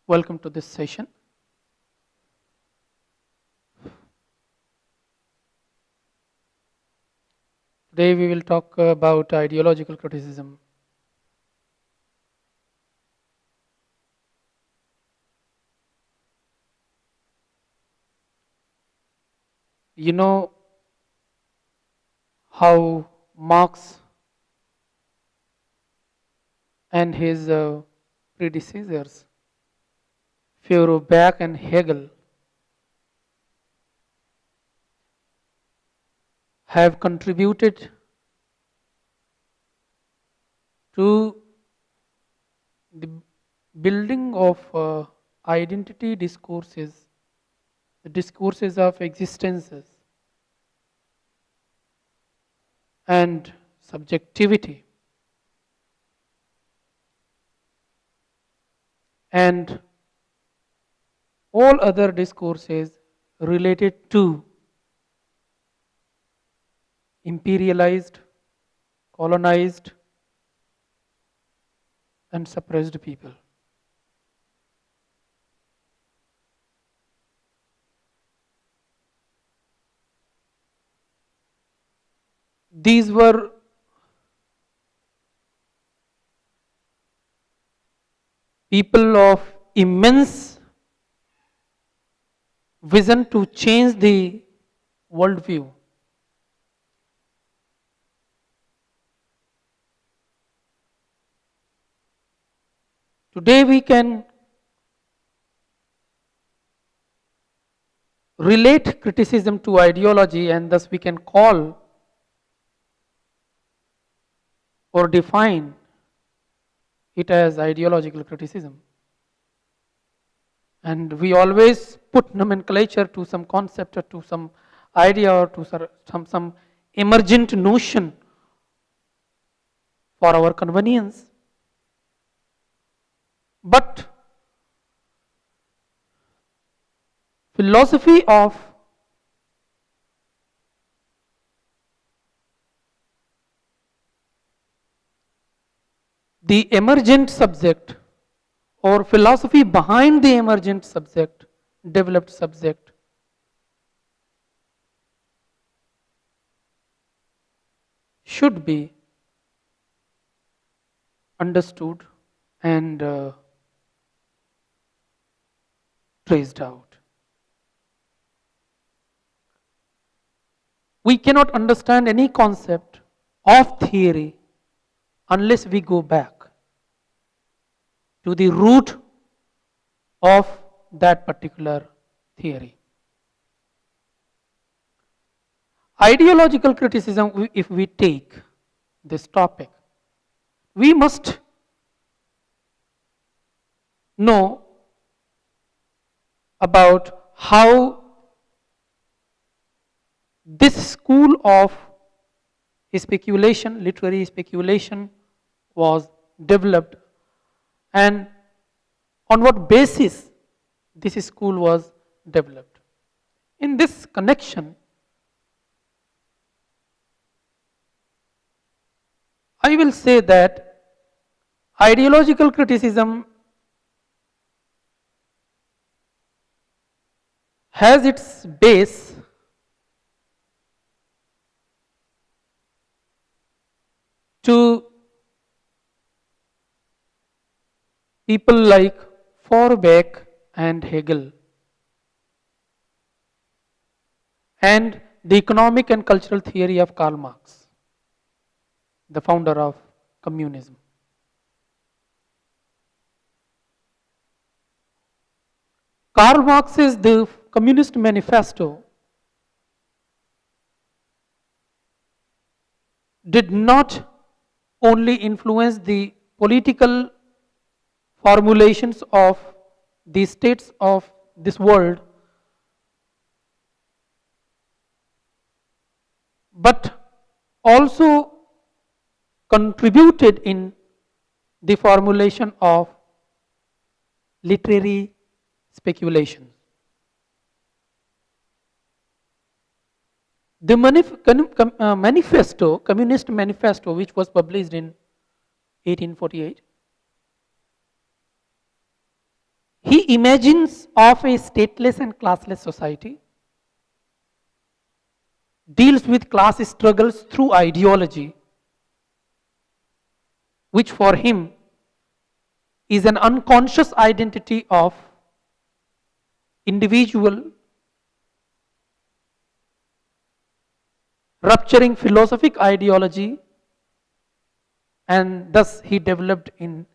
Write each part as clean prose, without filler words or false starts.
Welcome to this session. Today we will talk about ideological criticism. You know how Marx and his predecessors, Feuerbach and Hegel, have contributed to the building of identity discourses, the discourses of existences and subjectivity, and all other discourses related to imperialized, colonized, and suppressed people. These were people of immense vision to change the worldview. Today we can relate criticism to ideology, and thus we can call or define it as ideological criticism. And we always put nomenclature to some concept or to some idea or to some emergent notion for our convenience. But philosophy of the emergent subject or philosophy behind the emergent subject, developed subject, should be understood and traced out. We cannot understand any concept of theory unless we go back to the root of that particular theory. Ideological criticism, if we take this topic, we must know about how this school of speculation, literary speculation, was developed and on what basis this school was developed. In this connection, I will say that ideological criticism has its base to people like Feuerbach and Hegel and the economic and cultural theory of Karl Marx, the founder of communism. Karl Marx's The Communist Manifesto did not only influence the political formulations of the states of this world, but also contributed in the formulation of literary speculations. The Communist Manifesto, which was published in 1848, He imagines of a stateless and classless society, deals with class struggles through ideology, which for him is an unconscious identity of individual, rupturing philosophic ideology, and thus he developed in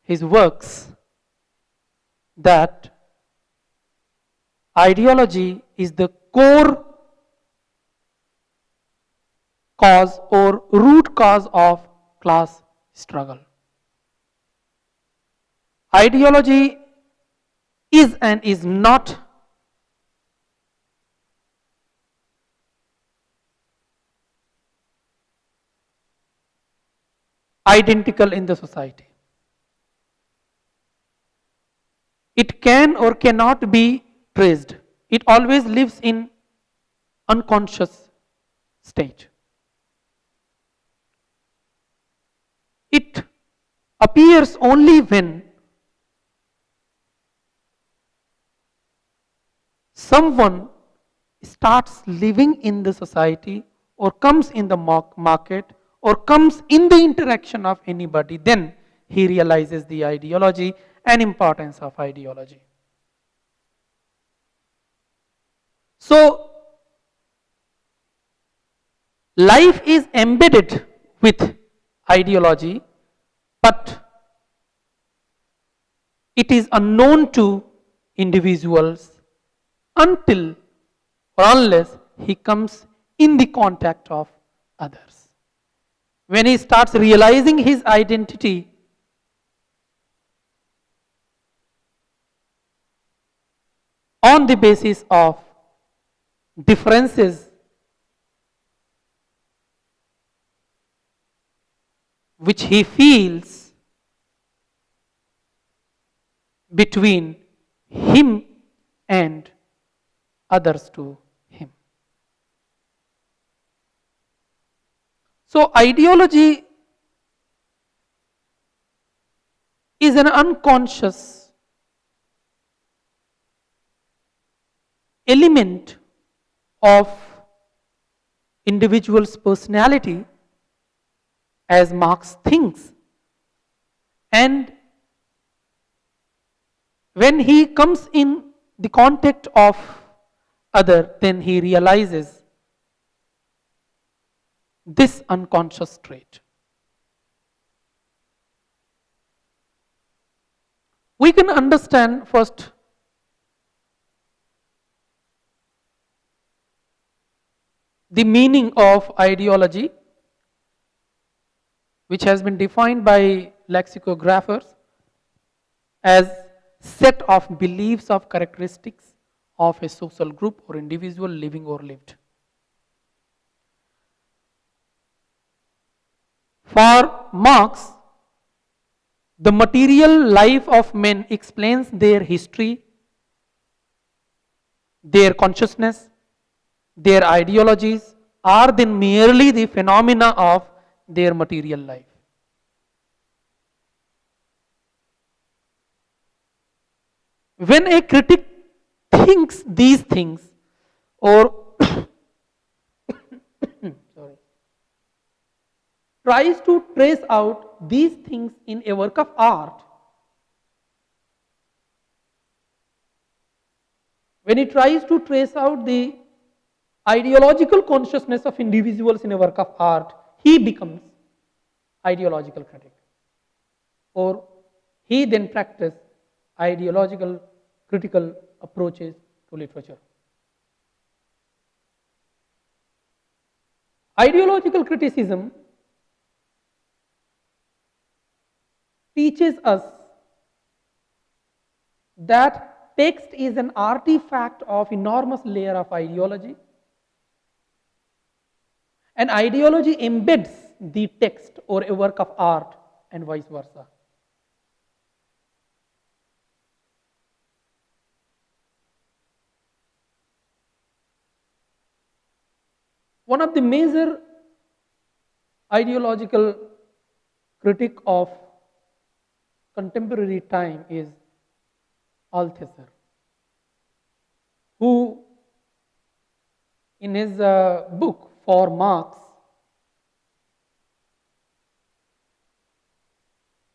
his works that ideology is the core cause or root cause of class struggle. Ideology is and is not identical in the society. It can or cannot be traced. It always lives in unconscious state. It appears only when someone starts living in the society or comes in the market or comes in the interaction of anybody, then he realizes the ideology and importance of ideology. So, life is embedded with ideology, but it is unknown to individuals until or unless he comes in the contact of others. When he starts realizing his identity, on the basis of differences which he feels between him and others to him. So, ideology is an unconscious element of individual's personality as Marx thinks. And when he comes in the contact of other, then he realizes this unconscious trait. We can understand first the meaning of ideology, which has been defined by lexicographers as set of beliefs of characteristics of a social group or individual living or lived. For Marx, the material life of men explains their history, their consciousness, their ideologies are then merely the phenomena of their material life. When a critic thinks these things or sorry, tries to trace out these things in a work of art, when he tries to trace out the ideological consciousness of individuals in a work of art, he becomes ideological critic, or he then practices ideological critical approaches to literature. Ideological criticism teaches us that text is an artifact of enormous layer of ideology, and ideology embeds the text or a work of art and vice versa. One of the major ideological critic of contemporary time is Althusser, who in his book For Marx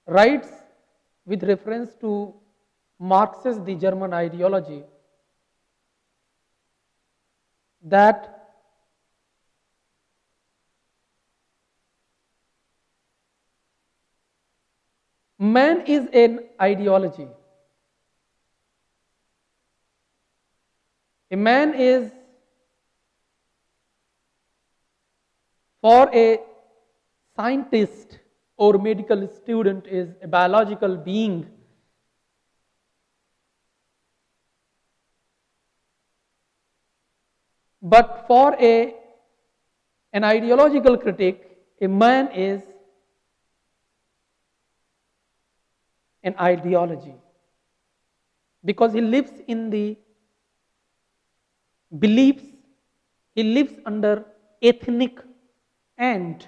writes with reference to Marx's the German ideology that man is an ideology. A man is, for a scientist or medical student, is a biological being. But for an ideological critic, a man is an ideology because he lives in the beliefs, he lives under ethnic and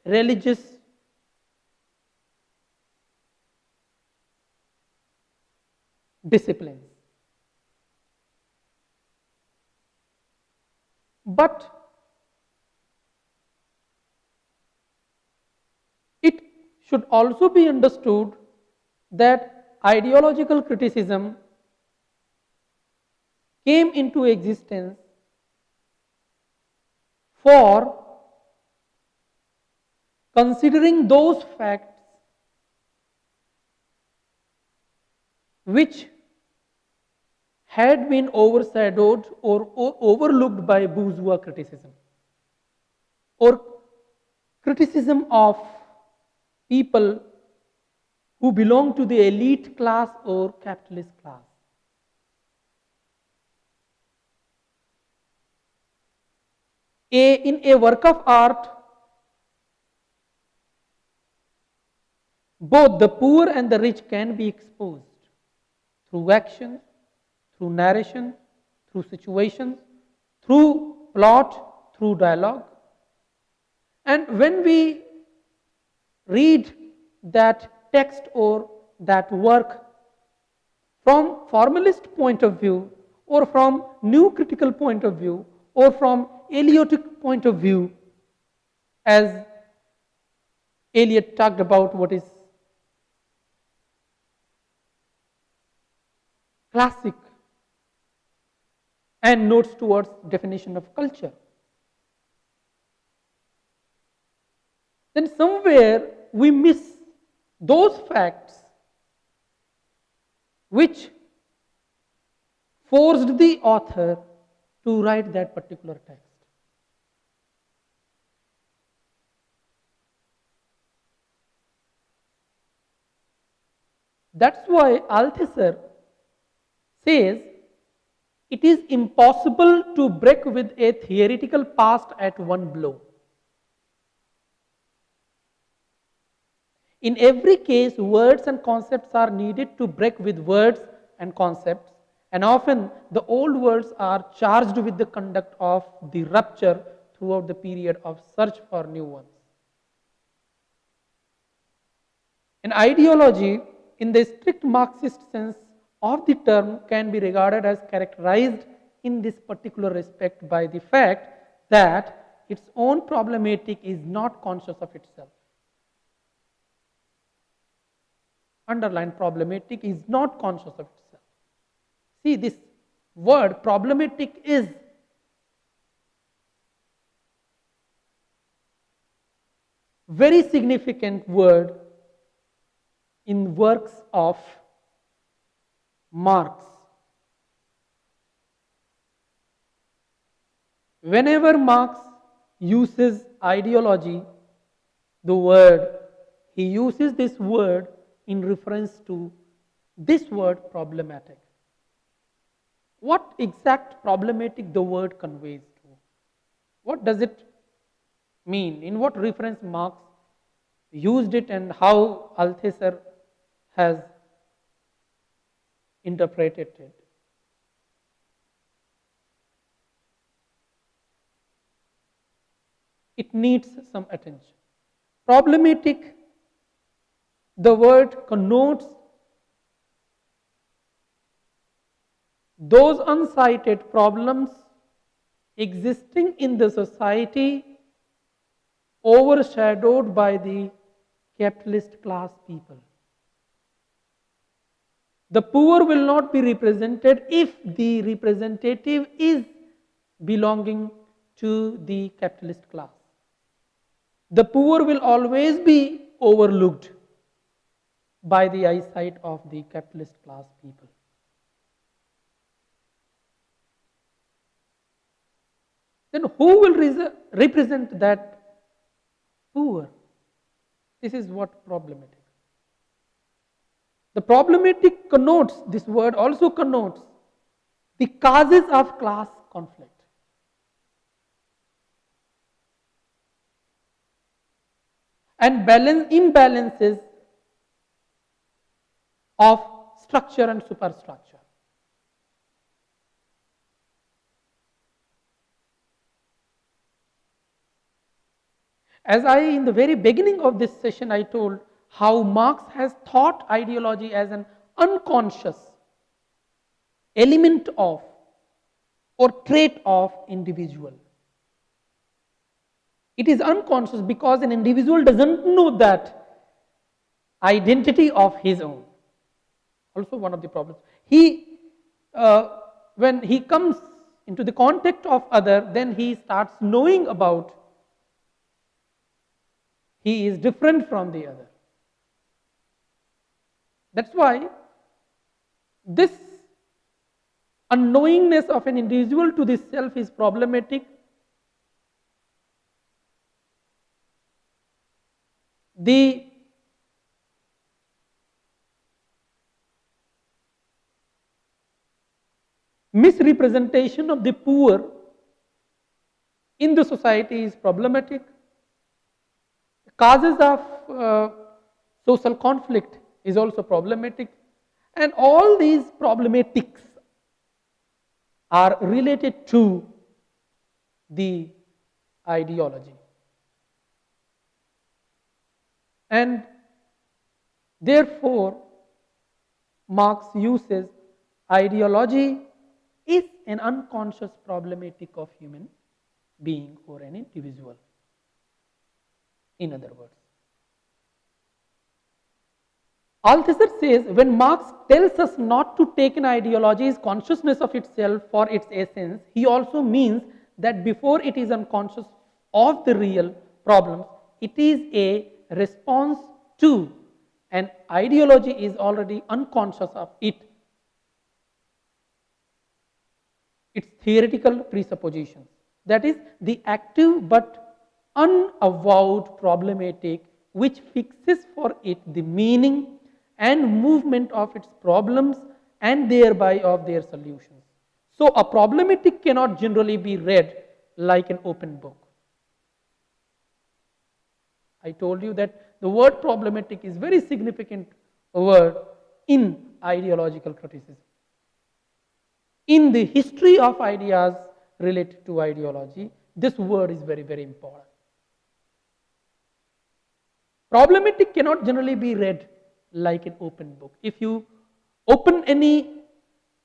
religious disciplines. But it should also be understood that ideological criticism came into existence for considering those facts which had been overshadowed or overlooked by bourgeois criticism or criticism of people who belong to the elite class or capitalist class. In a work of art, both the poor and the rich can be exposed through action, through narration, through situations, through plot, through dialogue. And when we read that text or that work from formalist point of view or from new critical point of view or from Eliotic point of view, as Eliot talked about what is classic and notes towards definition of culture, then somewhere we miss those facts which forced the author to write that particular text. That's why Althusser says it is impossible to break with a theoretical past at one blow. In every case, words and concepts are needed to break with words and concepts, and often the old words are charged with the conduct of the rupture throughout the period of search for new ones. An ideology, in the strict Marxist sense of the term, can be regarded as characterized in this particular respect by the fact that its own problematic is not conscious of itself. Underline problematic is not conscious of itself. See, this word problematic is very significant word in works of Marx. Whenever Marx uses ideology, he uses this word in reference to this word problematic. What exact problematic the word conveys to? What does it mean? In what reference Marx used it and how Althusser has interpreted it? It needs some attention. Problematic, the word connotes those uncited problems existing in the society overshadowed by the capitalist class people. The poor will not be represented if the representative is belonging to the capitalist class. The poor will always be overlooked by the eyesight of the capitalist class people. Then who will represent that poor? This is what problematic. The problematic connotes, this word also connotes the causes of class conflict. And imbalances of structure and superstructure. As I, in the very beginning of this session, I told how Marx has thought ideology as an unconscious element of or trait of individual. It is unconscious because an individual doesn't know that identity of his own. Also one of the problems. When he comes into the contact of other, then he starts knowing about he is different from the other. That's why this unknowingness of an individual to the self is problematic. The misrepresentation of the poor in the society is problematic. Causes of social conflict is also problematic, and all these problematics are related to the ideology. And therefore, Marx uses ideology is an unconscious problematic of human being or an individual. In other words, Althusser says when Marx tells us not to take an ideology's consciousness of itself for its essence, he also means that before it is unconscious of the real problems, it is a response to an ideology is already unconscious of it. Its theoretical presuppositions. That is the active but unavowed problematic which fixes for it the meaning and movement of its problems and thereby of their solutions. So a problematic cannot generally be read like an open book. I told you that the word problematic is very significant word in ideological criticism. In the history of ideas related to ideology, this word is very, very important. Problematic cannot generally be read like an open book. If you open any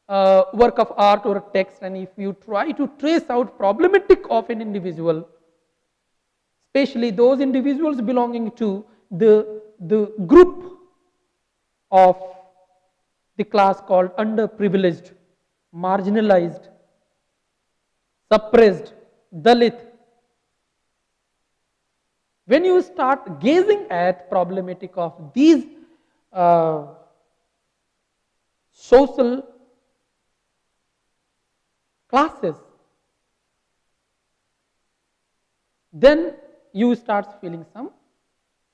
work of art or a text and if you try to trace out problematic of an individual, especially those individuals belonging to the group of the class called underprivileged, marginalized, suppressed, Dalit. When you start gazing at problematic of these social classes, then you start feeling some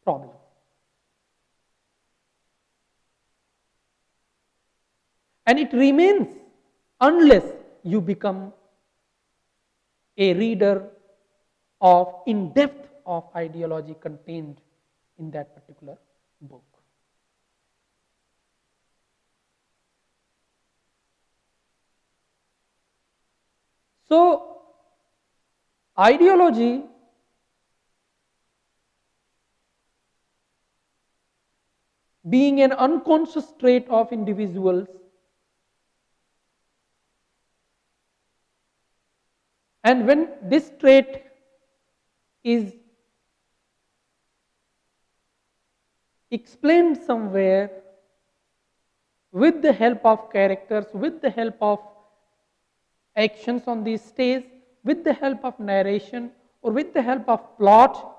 problem. And it remains unless you become a reader of in depth of ideology contained in that particular book. So, ideology being an unconscious trait of individuals And when this trait is explained somewhere with the help of characters, with the help of actions on the stage, with the help of narration, or with the help of plot,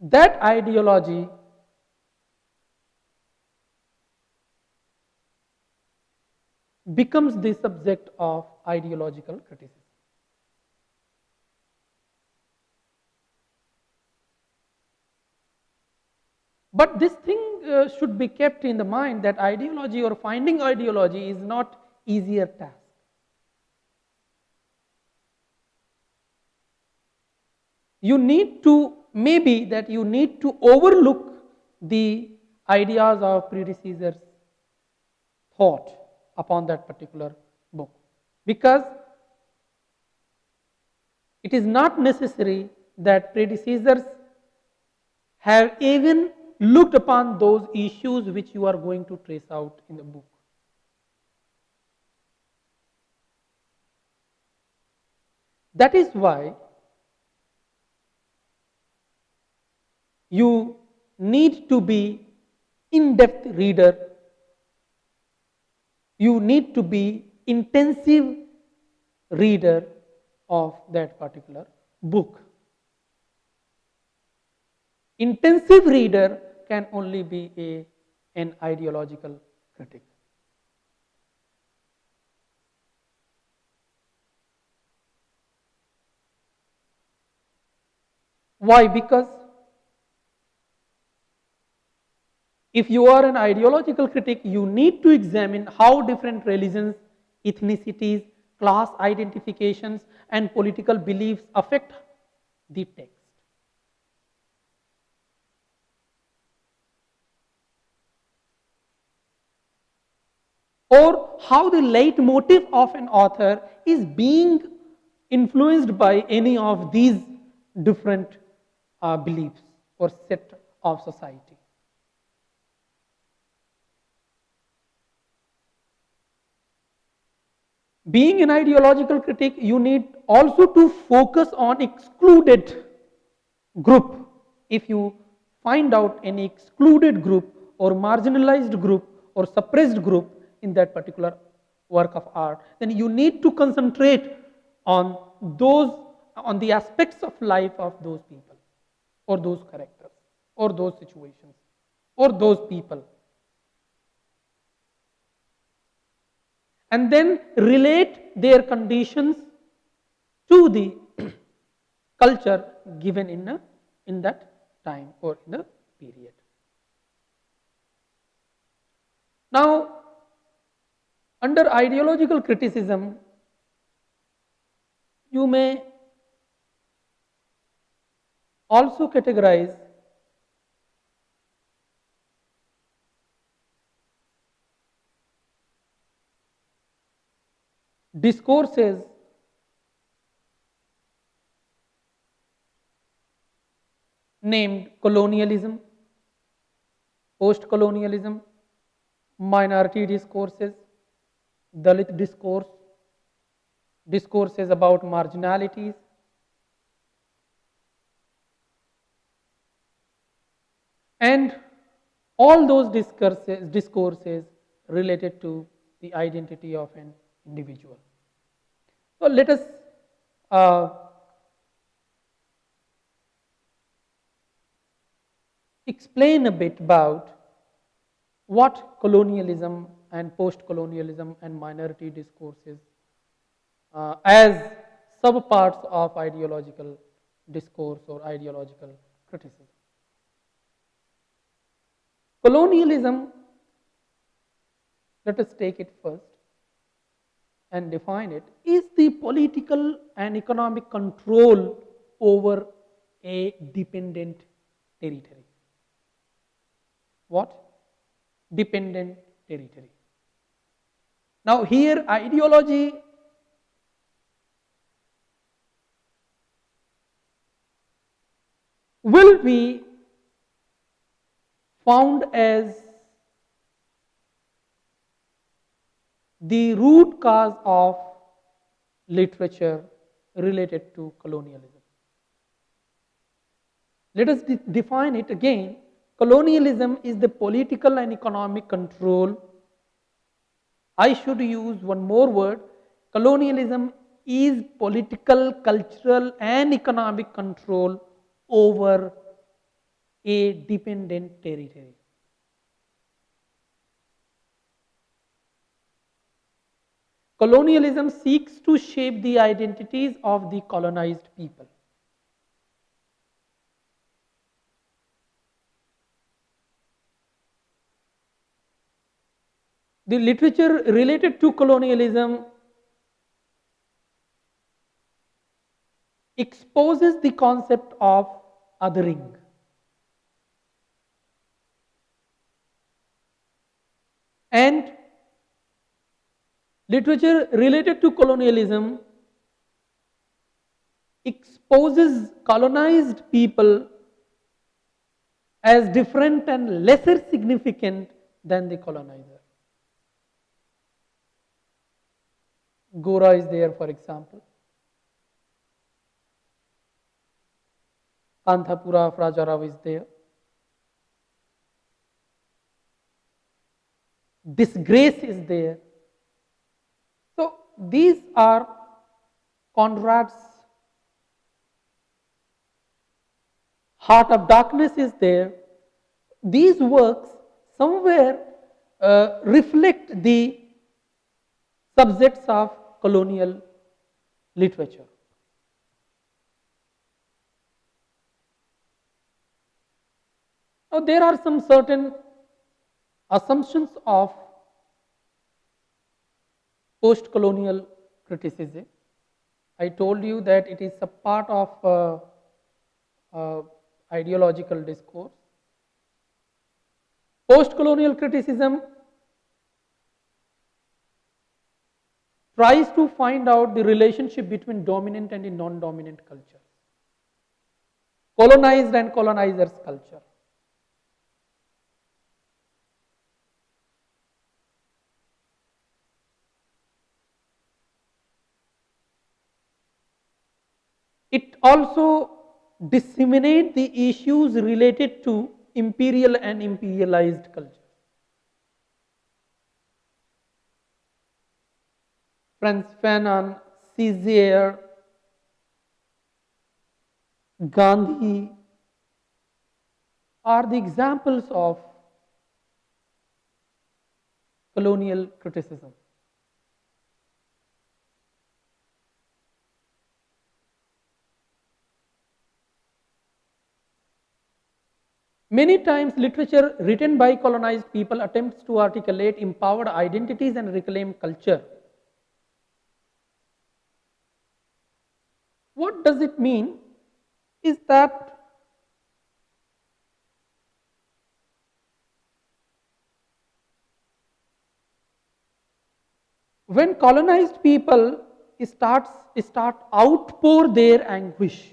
that ideology becomes the subject of ideological criticism. But this thing should be kept in the mind that ideology or finding ideology is not easier task. You need to, maybe that you need to overlook the ideas of predecessors' thought upon that particular book, because it is not necessary that predecessors have even looked upon those issues which you are going to trace out in the book. That is why you need to be in-depth reader, you need to be intensive reader of that particular book. Intensive reader can only be an ideological critic. Why? Because if you are an ideological critic, you need to examine how different religions, ethnicities, class identifications, and political beliefs affect the text. Or how the leitmotif of an author is being influenced by any of these different beliefs or set of society. Being an ideological critic, you need also to focus on excluded group. If you find out any excluded group or marginalized group or suppressed group in that particular work of art, then you need to concentrate on those, on the aspects of life of those people or those characters or those situations or those people, and then relate their conditions to the culture given in that time or in the period. Now, under ideological criticism, you may also categorize discourses named colonialism, post-colonialism, minority discourses, Dalit discourse, discourses about marginalities, and all those discourses related to the identity of an individual. So let us explain a bit about what colonialism and post-colonialism and minority discourses as subparts of ideological discourse or ideological criticism. Colonialism, let us take it first and define it, is the political and economic control over a dependent territory. What? Dependent territory. Now here ideology will be found as the root cause of literature related to colonialism. Let us define it again. Colonialism is the political and economic control. I should use one more word. Colonialism is political, cultural, and economic control over a dependent territory. Colonialism seeks to shape the identities of the colonized people. The literature related to colonialism exposes the concept of othering. And literature related to colonialism exposes colonized people as different and lesser significant than the colonizer. Gora is there, for example. Kanthapura of Raja Rao is there. Disgrace is there. So these are Conrad's. Heart of Darkness is there. These works somewhere reflect the subjects of colonial literature. Now there are some certain assumptions of post-colonial criticism. I told you that it is a part of ideological discourse. Post-colonial criticism tries to find out the relationship between dominant and non-dominant cultures, colonized and colonizers' culture. It also disseminates the issues related to imperial and imperialized culture. Frantz Fanon, Césaire, Gandhi are the examples of colonial criticism. Many times literature written by colonized people attempts to articulate empowered identities and reclaim culture. What does it mean is that when colonized people start outpour their anguish,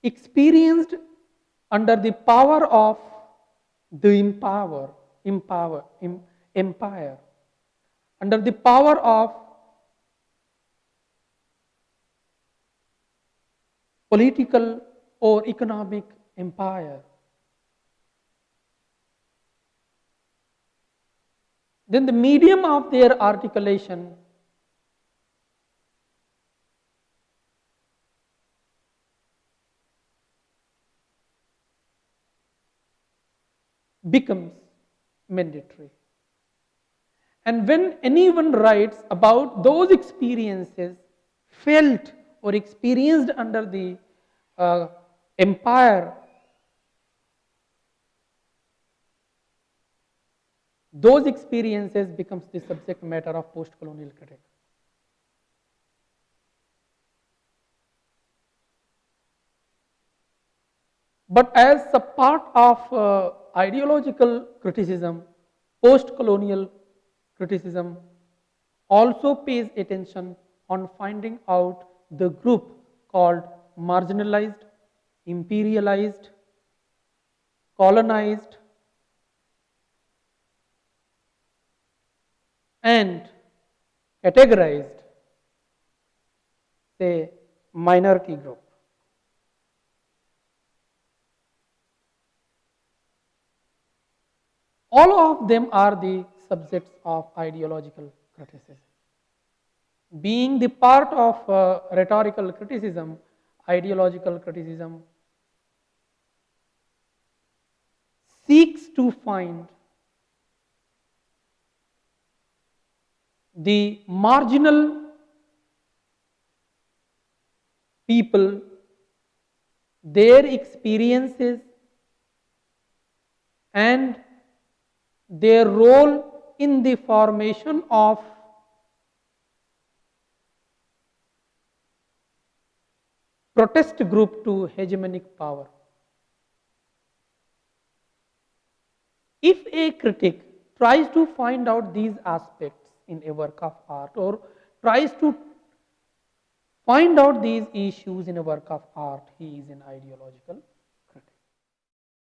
experienced under the power of the empire, under the power of political or economic empire, then the medium of their articulation becomes mandatory. And when anyone writes about those experiences felt or experienced under the empire, those experiences becomes the subject matter of post-colonial critique. But as a part of ideological criticism, post-colonial criticism also pays attention on finding out the group called marginalized, imperialized, colonized, and categorized, say, minority group. All of them are the subjects of ideological criticism. Being the part of rhetorical criticism, ideological criticism seeks to find the marginal people, their experiences, and their role in the formation of protest group to hegemonic power. If a critic tries to find out these aspects in a work of art, or tries to find out these issues in a work of art, he is an ideological